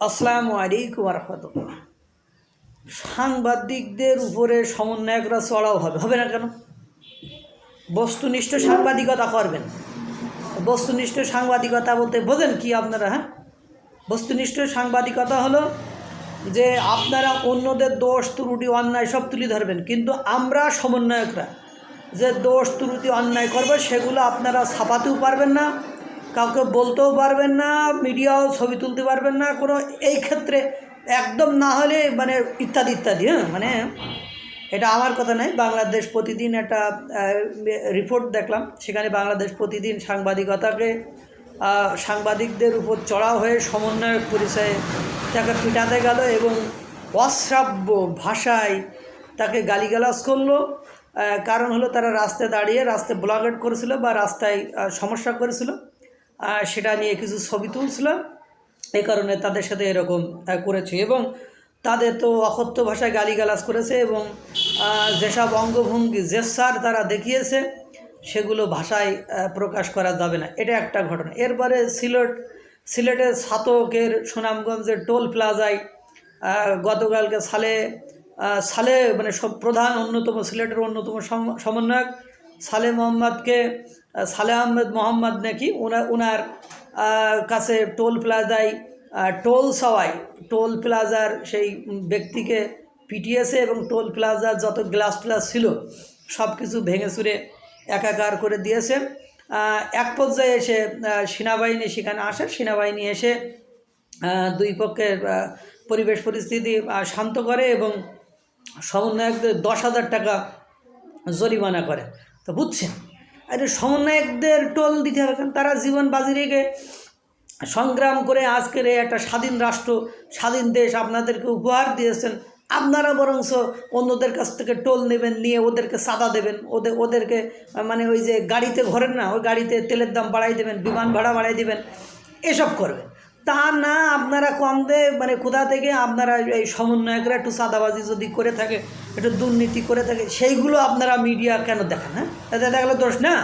আসসালামু আলাইকুম ওয়া রাহমাতুল্লাহ। সাংবাদিকদের উপরে সমন্বয়করা চড়াও হবে না কেন? বস্তুনিষ্ঠ সাংবাদিকতা করবেন। বস্তুনিষ্ঠ সাংবাদিকতা বলতে বোঝেন কি আপনারা? বস্তুনিষ্ঠ সাংবাদিকতা হলো যে আপনারা অন্যদের দোষ ত্রুটি অন্যায় সব তুলে ধরবেন, কিন্তু আমরা সমন্বয়করা যে দোষ ত্রুটি অন্যায় করবে সেগুলো আপনারা ছাপাতেও পারবেন না, কাউকে বলতেও পারবেন না, মিডিয়াও ছবি তুলতে পারবেন না কোনো এই ক্ষেত্রে, একদম না হলে মানে ইত্যাদি ইত্যাদি। মানে এটা আমার কথা নয়, বাংলাদেশ প্রতিদিন একটা রিপোর্ট দেখলাম, সেখানে বাংলাদেশ প্রতিদিন সাংবাদিকদের উপর চড়াও হয়ে সমন্বয়ক পরিচয়ে তাকে পিটাতে গেল এবং অশ্রাব্য ভাষায় তাকে গালিগালাজ করলো। কারণ হলো তারা রাস্তায় দাঁড়িয়ে রাস্তায় ব্লকেট করেছিল বা রাস্তায় সমস্যা করেছিল, সেটা নিয়ে কিছু ছবি তুলছিল, এই কারণে তাদের সাথে এরকম করেছে। এবং তাদের তো অকথ্য ভাষায় গালিগালাজ করেছে এবং যেসব অঙ্গভঙ্গি জেসার তারা দেখিয়েছে সেগুলো ভাষায় প্রকাশ করা যাবে না। এটা একটা ঘটনা। এরপরে সিলেটের ছাতকের সুনামগঞ্জের টোল প্লাজায় গতকালকে সালে মানে সব প্রধান অন্যতম সিলেটের অন্যতম সমন্বয়ক সালে আহমেদ মোহাম্মদ নাকি ওনার কাছে টোল প্লাজায় টোল প্লাজার সেই ব্যক্তিকে পিটিয়েছে এবং টোল প্লাজার যত গ্লাস ছিল সব কিছু ভেঙে চুরে একাকার করে দিয়েছে। এক পর্যায়ে এসে সেনাবাহিনী সেখানে আসে, সেনাবাহিনী এসে দুই পক্ষের পরিবেশ পরিস্থিতি শান্ত করে এবং সমন্বয়কদের 10,000 টাকা জরিমানা করে। তো বুঝছেন, আর সমন্বয়কদের টোল দিতে হবে, কারণ তারা জীবন বাজি রেখে সংগ্রাম করে আজকের একটা স্বাধীন রাষ্ট্র, স্বাধীন দেশ আপনাদেরকে উপহার দিয়েছেন। আপনারা বরঞ্চ অন্যদের কাছ থেকে টোল নেবেন, নিয়ে ওদেরকে চাঁদা দেবেন, ওদেরকে মানে ওই যে গাড়িতে ঘোরেন না, ওই গাড়িতে তেলের দাম বাড়াই দেবেন, বিমান ভাড়া বাড়াই দেবেন, এসব করবেন। তা না, আপনারা কম মানে কোথা থেকে আপনারা এই সমন্বয়করা একটু চাঁদাবাজি যদি করে থাকে, একটু দুর্নীতি করে থাকে, সেইগুলো আপনারা মিডিয়া কেন দেখান? এতে দেখালে দোষ না,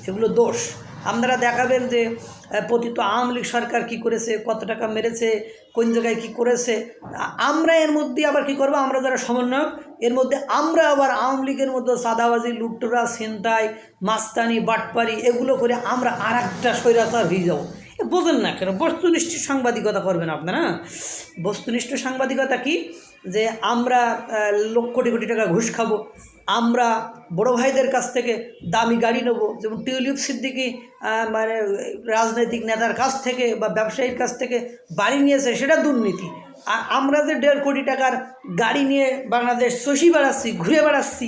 এগুলো দোষ। আপনারা দেখাবেন যে পতিত আওয়ামী লীগ সরকার কী করেছে, কত টাকা মেরেছে, কোন জায়গায় কী করেছে। আমরা এর মধ্যে আবার কী করবো, আমরা যারা সমন্বয়ক এর মধ্যে আমরা আবার আওয়ামী লীগের মধ্যে চাঁদাবাজি, লুটতরা, ছিনতাই, মাস্তানি, বাটপারি এগুলো করে আমরা আর একটা স্বৈরাচার হয়ে যাবো। বোঝেন না কেন? বস্তুনিষ্ঠ সাংবাদিকতা করবেন আপনারা। বস্তুনিষ্ঠ সাংবাদিকতা কি? যে আমরা কোটি কোটি টাকা ঘুষ খাবো, আমরা বড় ভাইদের কাছ থেকে দামি গাড়ি নেবো, যেমন টিউলিপ সিদ্দিকি মানে রাজনৈতিক নেতার কাছ থেকে বা ব্যবসায়ীর কাছ থেকে বাড়ি নিয়েছে, সেটা দুর্নীতি। আর আমরা যে 1.5 কোটি টাকার গাড়ি নিয়ে বাংলাদেশ চষি বেড়াচ্ছি, ঘুরে বেড়াচ্ছি,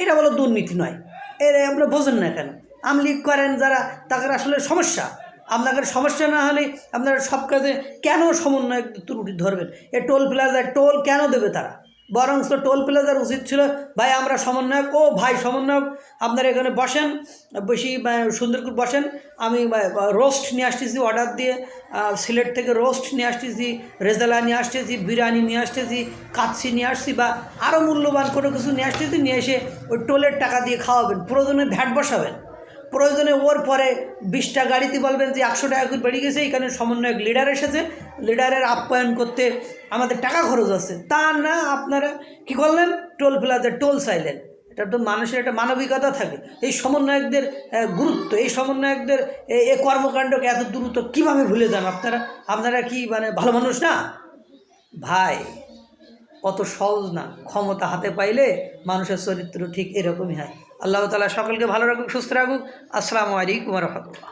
এটা বলো দুর্নীতি নয়? এর আপনারা বোঝেন না কেন? আওয়ামী লীগ করেন যারা, তাদের আসলে সমস্যা। আপনাদের সমস্যা না হলে আপনারা সব কাজে কেন সমন্বয় ত্রুটি ধরবেন? এ টোল প্লাজায় টোল কেন দেবে তারা? বরঞ্চ টোল প্লাজার উচিত ছিল, ভাই আমরা সমন্বয়ক, ও ভাই সমন্বয়ক আপনারা এখানে বসেন, বেশি সুন্দর করে বসেন, আমি রোস্ট নিয়ে আসতেছি অর্ডার দিয়ে, সিলেট থেকে রোস্ট নিয়ে আসতেছি, রেজালা নিয়ে আসতেছি, বিরিয়ানি নিয়ে আসতেছি, কাচ্ছি নিয়ে আসছি, বা আরও মূল্যবান কোনো কিছু নিয়ে আসতেছি, নিয়ে এসে ওই টোলের টাকা দিয়ে খাওয়াবেন, প্রয়োজনে ভ্যাট বসাবেন, প্রয়োজনে ওর পরে 20টা গাড়িতে বলবেন যে 100 টাকা করে বেড়ে গেছে, এখানে সমন্বয়ক লিডার এসেছে, লিডারের আপ্যায়ন করতে আমাদের টাকা খরচ আছে। তা না, আপনারা কি করলেন? টোল প্লাজায় টোল চাইলেন। এটা তো মানুষের একটা মানবিকতা থাকে। এই সমন্বয়কদের গুরুত্ব, এই সমন্বয়কদের এই কর্মকাণ্ডকে এত দ্রুত কীভাবে ভুলে যান আপনারা কি মানে ভালো মানুষ না? ভাই অত সহজ না। ক্ষমতা হাতে পাইলে মানুষের চরিত্র ঠিক এরকমই হয়। আল্লাহ তাআলা সকলকে ভালো রাখুক, সুস্থ রাখুক। আসসালামু আলাইকুম ওয়া রাহমাতুল্লাহ।